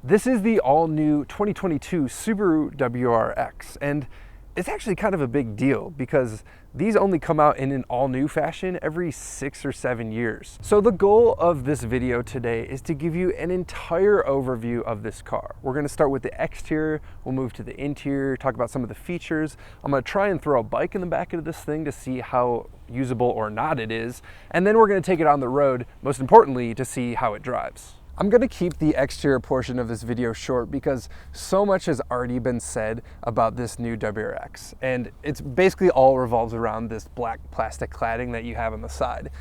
This is the all-new 2022 Subaru WRX, and it's actually kind of a big deal because these only come out in an all-new fashion every 6 or 7 years. So the goal of this video today is to give you an entire overview of this car. We're going to start with the exterior, we'll move to the interior, talk about some of the features. I'm going to try and throw a bike in the back of this thing to see how usable or not it is, and then we're going to take it on the road, most importantly, to see how it drives. I'm going to keep the exterior portion of this video short because so much has already been said about this new WRX, and it's basically all revolves around this black plastic cladding that you have on the side.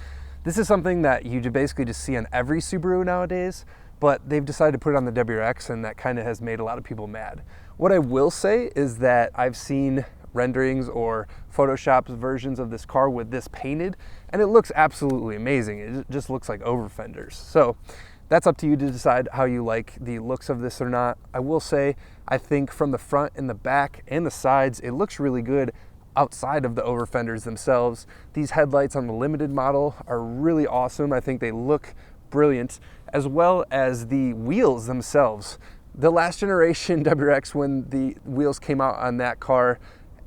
This is something that you basically just see on every Subaru nowadays, but they've decided to put it on the WRX, and that kind of has made a lot of people mad. What I will say is that I've seen renderings or Photoshop versions of this car with this painted, and it looks absolutely amazing. It just looks like over fenders. So that's up to you to decide how you like the looks of this or not. I will say, I think from the front and the back and the sides, it looks really good outside of the over fenders themselves. These headlights on the limited model are really awesome. I think they look brilliant, as well as the wheels themselves. The last generation WRX, when the wheels came out on that car,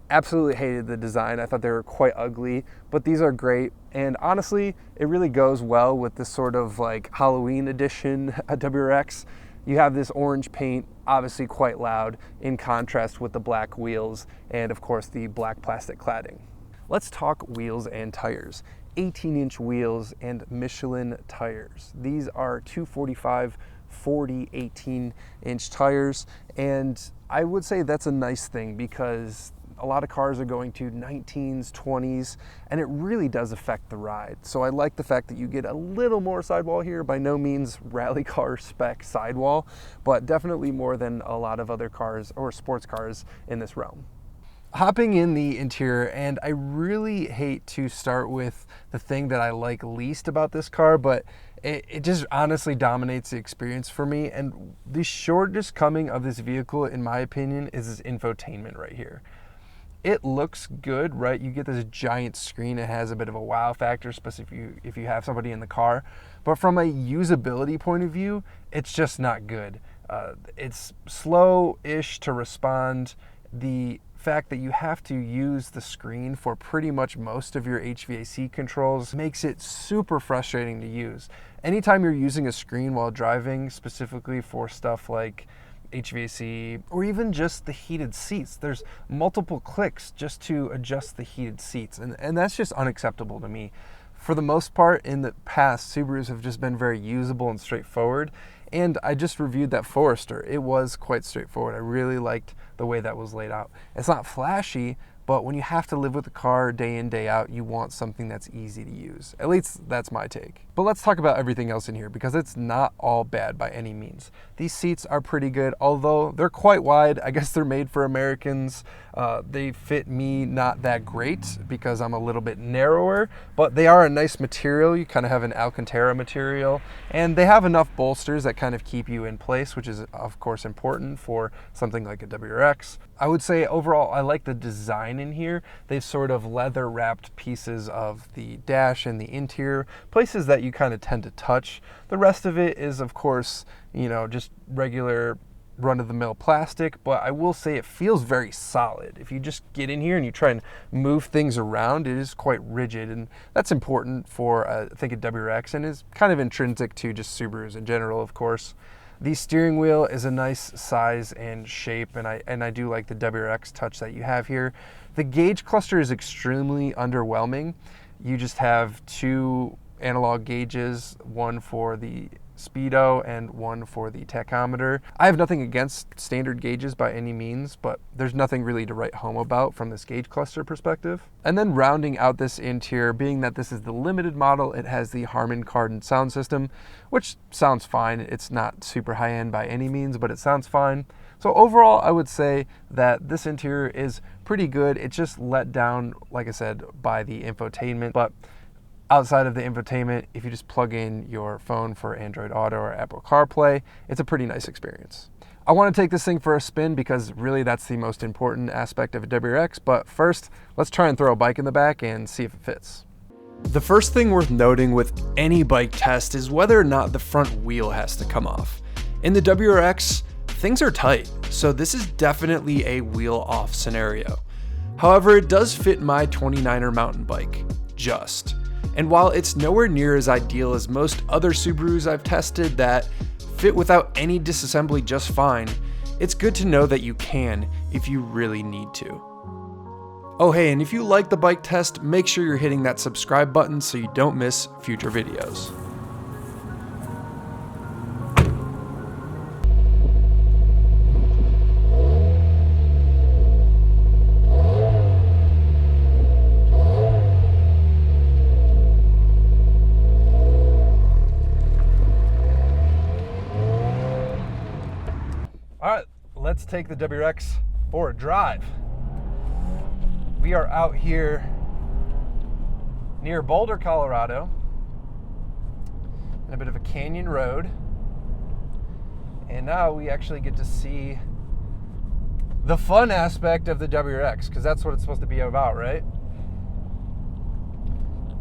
absolutely hated the design. I thought they were quite ugly, but these are great. And honestly, it really goes well with this sort of like Halloween edition WRX. You have this orange paint, obviously quite loud, in contrast with the black wheels and of course the black plastic cladding. Let's talk wheels and tires. 18-inch wheels and Michelin tires. These are 245 40 18-inch tires, and I would say that's a nice thing because a lot of cars are going to 19s, 20s, and it really does affect the ride. So I like the fact that you get a little more sidewall here. By no means rally car spec sidewall, but definitely more than a lot of other cars or sports cars in this realm. Hopping in the interior, and I really hate to start with the thing that I like least about this car, but it just honestly dominates the experience for me. And the shortest coming of this vehicle, in my opinion, is this infotainment right here. It looks good, right? You get this giant screen. It has a bit of a wow factor, especially if you have somebody in the car. But from a usability point of view, it's just not good. It's slow-ish to respond. The fact that you have to use the screen for pretty much most of your HVAC controls makes it super frustrating to use. Anytime you're using a screen while driving, specifically for stuff like HVAC or even just the heated seats, there's multiple clicks just to adjust the heated seats, and that's just unacceptable to me. For the most part, in the past, Subarus have just been very usable and straightforward, and I just reviewed that Forester. It was quite straightforward. I really liked the way that was laid out. It's not flashy, but when you have to live with the car day in, day out, you want something that's easy to use. At least that's my take. But let's talk about everything else in here because it's not all bad by any means. These seats are pretty good, although they're quite wide. I guess they're made for Americans. They fit me not that great because I'm a little bit narrower, but they are a nice material. You kind of have an Alcantara material, and they have enough bolsters that kind of keep you in place, which is of course important for something like a WRX. I would say overall, I like the design in here. They've sort of leather wrapped pieces of the dash and the interior, places that you kind of tend to touch. The rest of it is of course, you know, just regular run-of-the-mill plastic, but I will say it feels very solid. If you just get in here and you try and move things around, it is quite rigid, and that's important for I think a WRX, and is kind of intrinsic to just Subarus in general, of course. The steering wheel is a nice size and shape, and I do like the WRX touch that you have here. The gauge cluster is extremely underwhelming. You just have two analog gauges, one for the speedo and one for the tachometer. I have nothing against standard gauges by any means, but there's nothing really to write home about from this gauge cluster perspective. And then rounding out this interior, being that this is the limited model, it has the Harman Kardon sound system, which sounds fine. It's not super high-end by any means, but it sounds fine. So overall, I would say that this interior is pretty good. It's just let down, like I said, by the infotainment, but outside of the infotainment, if you just plug in your phone for Android Auto or Apple CarPlay, it's a pretty nice experience. I want to take this thing for a spin because really that's the most important aspect of a WRX, but first, let's try and throw a bike in the back and see if it fits. The first thing worth noting with any bike test is whether or not the front wheel has to come off. In the WRX, things are tight, so this is definitely a wheel-off scenario. However, it does fit my 29er mountain bike, just. And while it's nowhere near as ideal as most other Subarus I've tested that fit without any disassembly just fine, it's good to know that you can if you really need to. Oh hey, and if you like the bike test, make sure you're hitting that subscribe button so you don't miss future videos. All right, let's take the WRX for a drive. We are out here near Boulder, Colorado, in a bit of a canyon road. And now we actually get to see the fun aspect of the WRX, because that's what it's supposed to be about, right?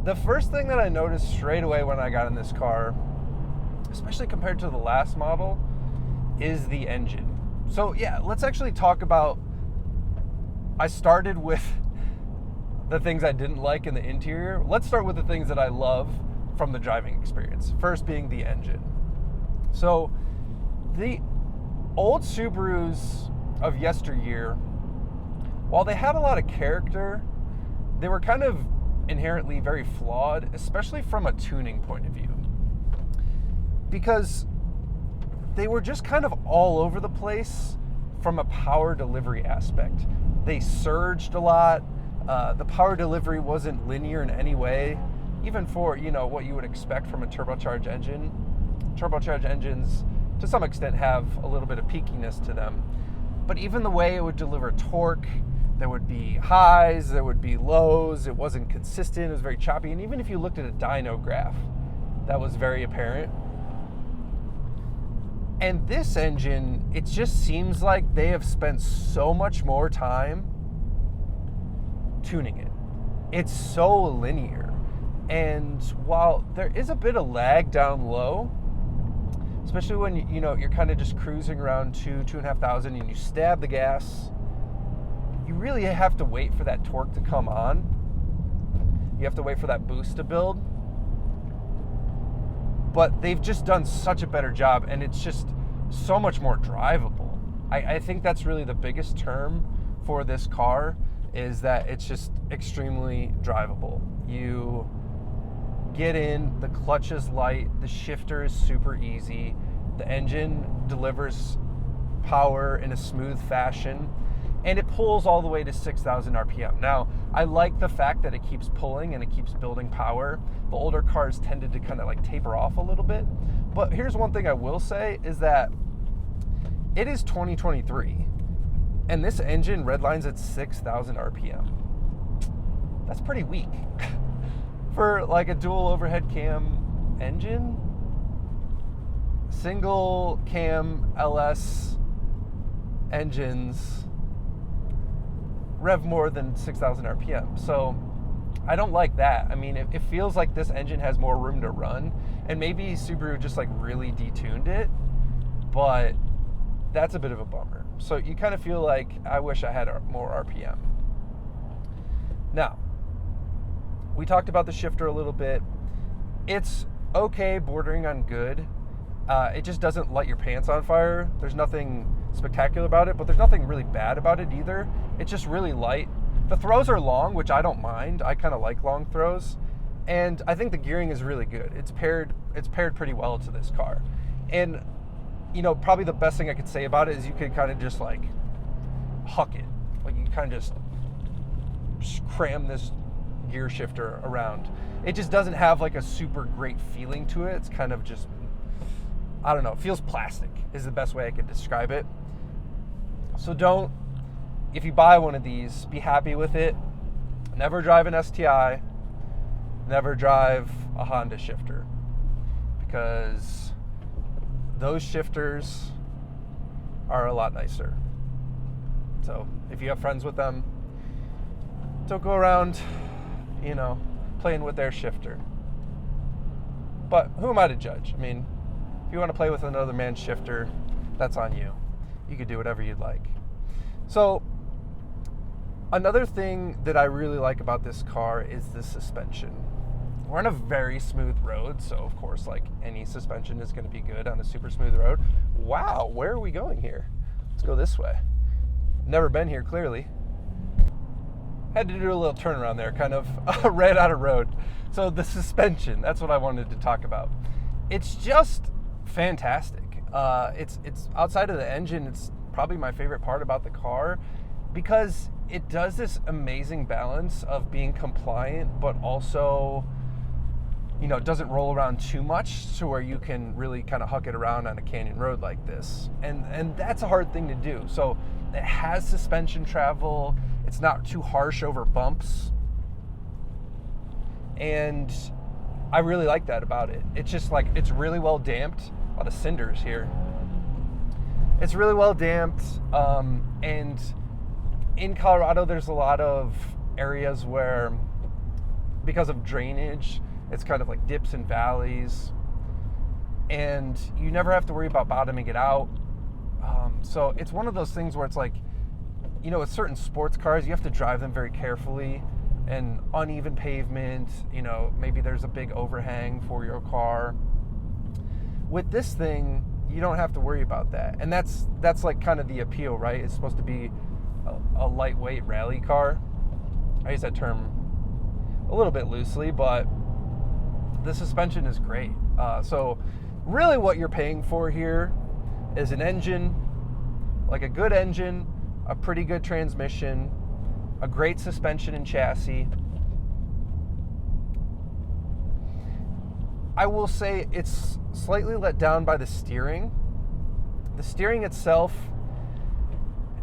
The first thing that I noticed straight away when I got in this car, especially compared to the last model, is the engine. So yeah, let's actually talk about, I started with the things I didn't like in the interior. Let's start with the things that I love from the driving experience. First being the engine. So the old Subarus of yesteryear, while they had a lot of character, they were kind of inherently very flawed, especially from a tuning point of view. Because they were just kind of all over the place from a power delivery aspect. They surged a lot. The power delivery wasn't linear in any way, even for, you know, what you would expect from a turbocharged engine. Turbocharged engines, to some extent, have a little bit of peakiness to them. But even the way it would deliver torque, there would be highs, there would be lows. It wasn't consistent. It was very choppy. And even if you looked at a dyno graph, that was very apparent. And this engine, it just seems like they have spent so much more time tuning it. It's so linear. And while there is a bit of lag down low, especially when you're kind of just cruising around 2,500 and you stab the gas, you really have to wait for that torque to come on. You have to wait for that boost to build. But they've just done such a better job, and it's just so much more drivable. I think that's really the biggest term for this car, is that it's just extremely drivable. You get in, the clutch is light, the shifter is super easy, the engine delivers power in a smooth fashion, and it pulls all the way to 6,000 RPM. Now, I like the fact that it keeps pulling and it keeps building power. The older cars tended to kind of like taper off a little bit. But here's one thing I will say is that it is 2023, and this engine redlines at 6,000 RPM. That's pretty weak. For like a dual overhead cam engine, single cam LS engines rev more than 6,000 RPM. So I don't like that. I mean, it feels like this engine has more room to run, and maybe Subaru just like really detuned it, but that's a bit of a bummer. So you kind of feel like, I wish I had more RPM. Now, we talked about the shifter a little bit. It's okay, bordering on good. It just doesn't light your pants on fire. There's nothing spectacular about it, but there's nothing really bad about it either. It's just really light. The throws are long, which I don't mind. I kind of like long throws. And I think the gearing is really good. It's paired pretty well to this car. And probably the best thing I could say about it is you could kind of just like huck it. Like you kind of just cram this gear shifter around. It just doesn't have like a super great feeling to it. It's kind of just, I don't know, it feels plastic is the best way I could describe it. So if you buy one of these, be happy with it. Never drive an STI. Never drive a Honda shifter, because those shifters are a lot nicer. So if you have friends with them, don't go around, playing with their shifter. But who am I to judge? I mean, If you want to play with another man's shifter, that's on you. You could do whatever you'd like. So another thing that I really like about this car is the suspension. We're on a very smooth road, so of course, like any suspension is going to be good on a super smooth road. Wow, where are we going here? Let's go this way. Never been here, clearly. Had to do a little turnaround there, kind of ran out of road. So the suspension, that's what I wanted to talk about. It's just fantastic. It's outside of the engine, it's probably my favorite part about the car, because it does this amazing balance of being compliant, but also, you know, it doesn't roll around too much to where you can really kind of huck it around on a canyon road like this. And that's a hard thing to do. So it has suspension travel. It's not too harsh over bumps. And I really like that about it. It's just like, it's really well damped. A lot of cinders here. It's really well damped. And in Colorado, there's a lot of areas where, because of drainage, it's kind of like dips and valleys, and you never have to worry about bottoming it out. So it's one of those things where it's like, you know, with certain sports cars, you have to drive them very carefully, and uneven pavement, you know, maybe there's a big overhang for your car. With this thing, you don't have to worry about that. And that's like kind of the appeal, right? It's supposed to be a lightweight rally car. I use that term a little bit loosely, but the suspension is great. So really what you're paying for here is an engine, like a good engine, a pretty good transmission, a great suspension and chassis. I will say it's slightly let down by the steering. The steering itself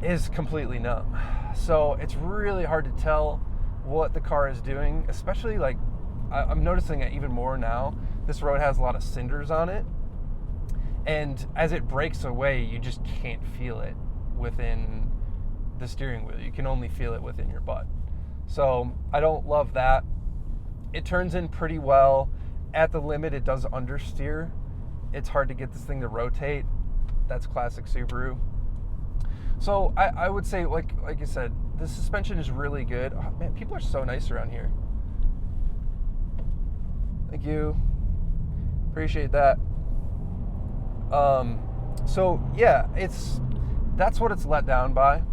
is completely numb. So it's really hard to tell what the car is doing, especially like, I'm noticing it even more now. This road has a lot of cinders on it. And as it breaks away, you just can't feel it within the steering wheel. You can only feel it within your butt. So I don't love that. It turns in pretty well. At the limit, it does understeer. It's hard to get this thing to rotate. That's classic Subaru. So I would say, like I said, the suspension is really good. Oh, man, people are so nice around here. Thank you. Appreciate that. So yeah, that's what it's let down by.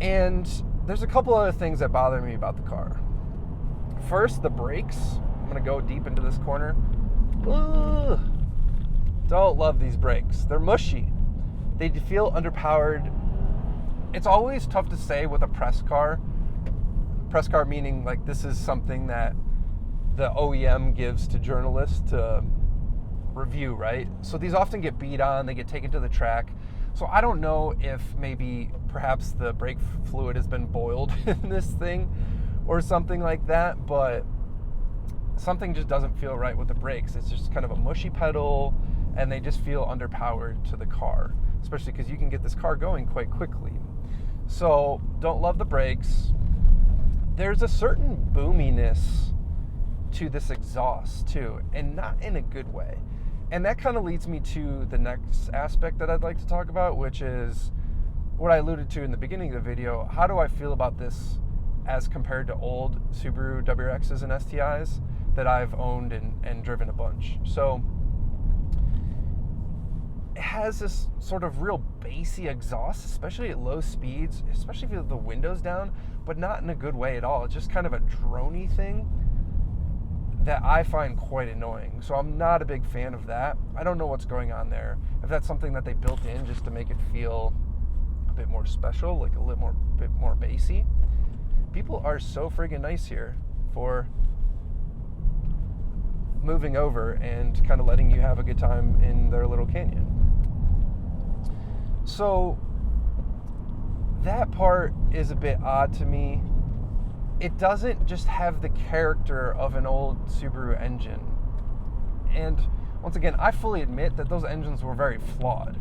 And there's a couple other things that bother me about the car. First, the brakes. I'm gonna go deep into this corner. Ugh. Don't love these brakes. They're mushy. They feel underpowered. It's always tough to say with a press car. Press car meaning like this is something that the OEM gives to journalists to review, right? So these often get beat on, they get taken to the track. So I don't know if maybe perhaps the brake fluid has been boiled in this thing or something like that, but something just doesn't feel right with the brakes. It's just kind of a mushy pedal, and they just feel underpowered to the car, especially because you can get this car going quite quickly. So don't love the brakes. There's a certain boominess to this exhaust too, and not in a good way. And that kind of leads me to the next aspect that I'd like to talk about, which is what I alluded to in the beginning of the video. How do I feel about this as compared to old Subaru WRXs and STIs that I've owned and driven a bunch? So it has this sort of real bassy exhaust, especially at low speeds, especially if you have the windows down, but not in a good way at all. It's just kind of a droney thing that I find quite annoying. So I'm not a big fan of that. I don't know what's going on there. If that's something that they built in just to make it feel a bit more special, like a bit more bassy. People are so friggin' nice here for moving over and kind of letting you have a good time in their little canyon. So that part is a bit odd to me. It doesn't just have the character of an old Subaru engine. And once again, I fully admit that those engines were very flawed.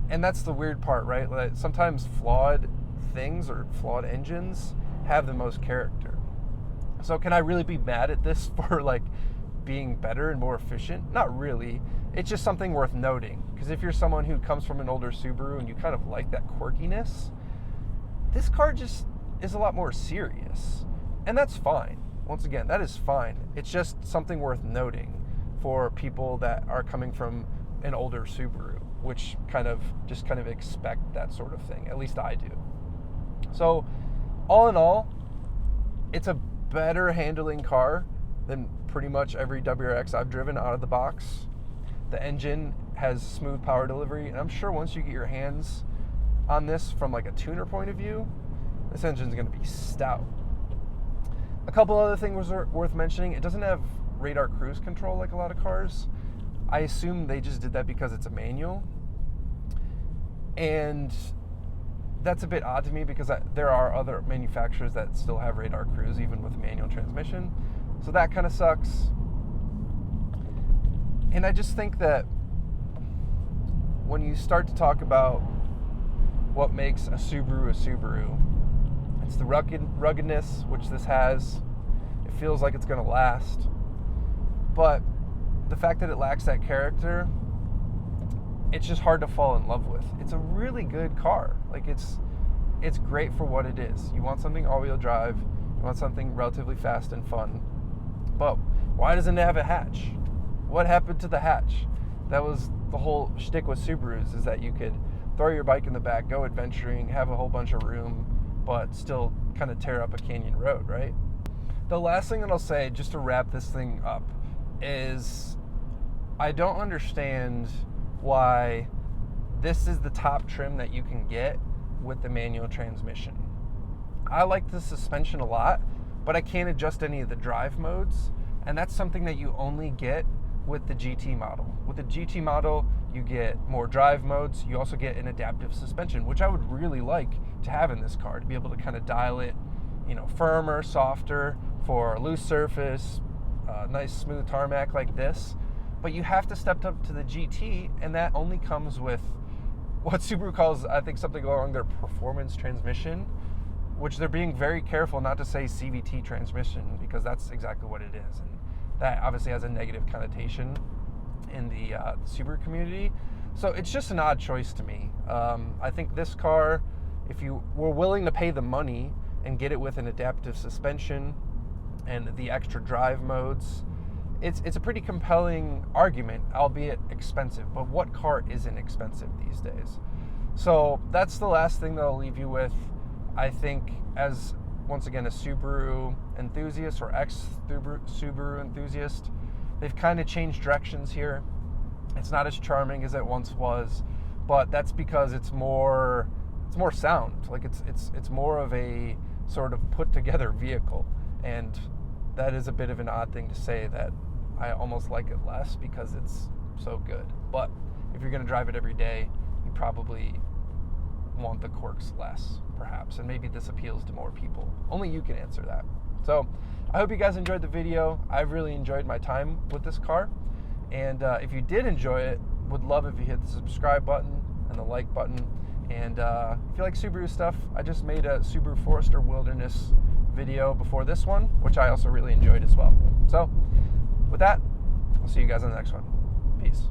And that's the weird part, right? Like sometimes flawed things or flawed engines have the most character. So can I really be mad at this for like being better and more efficient. Not really. It's just something worth noting, because if you're someone who comes from an older Subaru and you kind of like that quirkiness, this car just is a lot more serious. And that's fine. Once again, that is fine. It's just something worth noting for people that are coming from an older Subaru, which kind of expect that sort of thing. At least I do. So all in all, it's a better handling car than pretty much every WRX I've driven out of the box. The engine has smooth power delivery, and I'm sure once you get your hands on this from like a tuner point of view, this engine's gonna be stout. A couple other things worth mentioning: it doesn't have radar cruise control like a lot of cars. I assume they just did that because it's a manual, and that's a bit odd to me, because there are other manufacturers that still have radar cruise even with a manual transmission, so that kind of sucks. And I just think that when you start to talk about what makes a Subaru, it's the ruggedness, which this has. It feels like it's going to last, but the fact that it lacks that character, it's just hard to fall in love with. It's a really good car. Like, it's great for what it is. You want something all-wheel drive, you want something relatively fast and fun, but why doesn't it have a hatch? What happened to the hatch? That was the whole shtick with Subarus, is that you could throw your bike in the back, go adventuring, have a whole bunch of room, but still kind of tear up a canyon road, right? The last thing that I'll say, just to wrap this thing up, is I don't understand why this is the top trim that you can get with the manual transmission. I like the suspension a lot, but I can't adjust any of the drive modes, and that's something that you only get with the GT model. With the GT model, you get more drive modes. You also get an adaptive suspension, which I would really like to have in this car, to be able to kind of dial it, firmer, softer for a loose surface, nice smooth tarmac like this. But you have to step up to the GT, and that only comes with what Subaru calls, I think, something along their performance transmission, which they're being very careful not to say CVT transmission, because that's exactly what it is. And that obviously has a negative connotation in the Subaru community. So it's just an odd choice to me. I think this car, if you were willing to pay the money and get it with an adaptive suspension and the extra drive modes, it's a pretty compelling argument, albeit expensive. But what car isn't expensive these days? So that's the last thing that I'll leave you with. I think, as once again a Subaru enthusiast or ex-Subaru enthusiast, they've kind of changed directions here. It's not as charming as it once was, but that's because it's more sound. Like it's more of a sort of put together vehicle, and that is a bit of an odd thing to say, that I almost like it less because it's so good. But if you're going to drive it every day, you probably want the quirks less, perhaps, and maybe this appeals to more people. Only you can answer that. So I hope you guys enjoyed the video. I've really enjoyed my time with this car, and if you did enjoy it, would love if you hit the subscribe button and the like button. And if you like Subaru stuff, I just made a Subaru Forester Wilderness video before this one, which I also really enjoyed as well. So with that, I'll see you guys on the next one. Peace.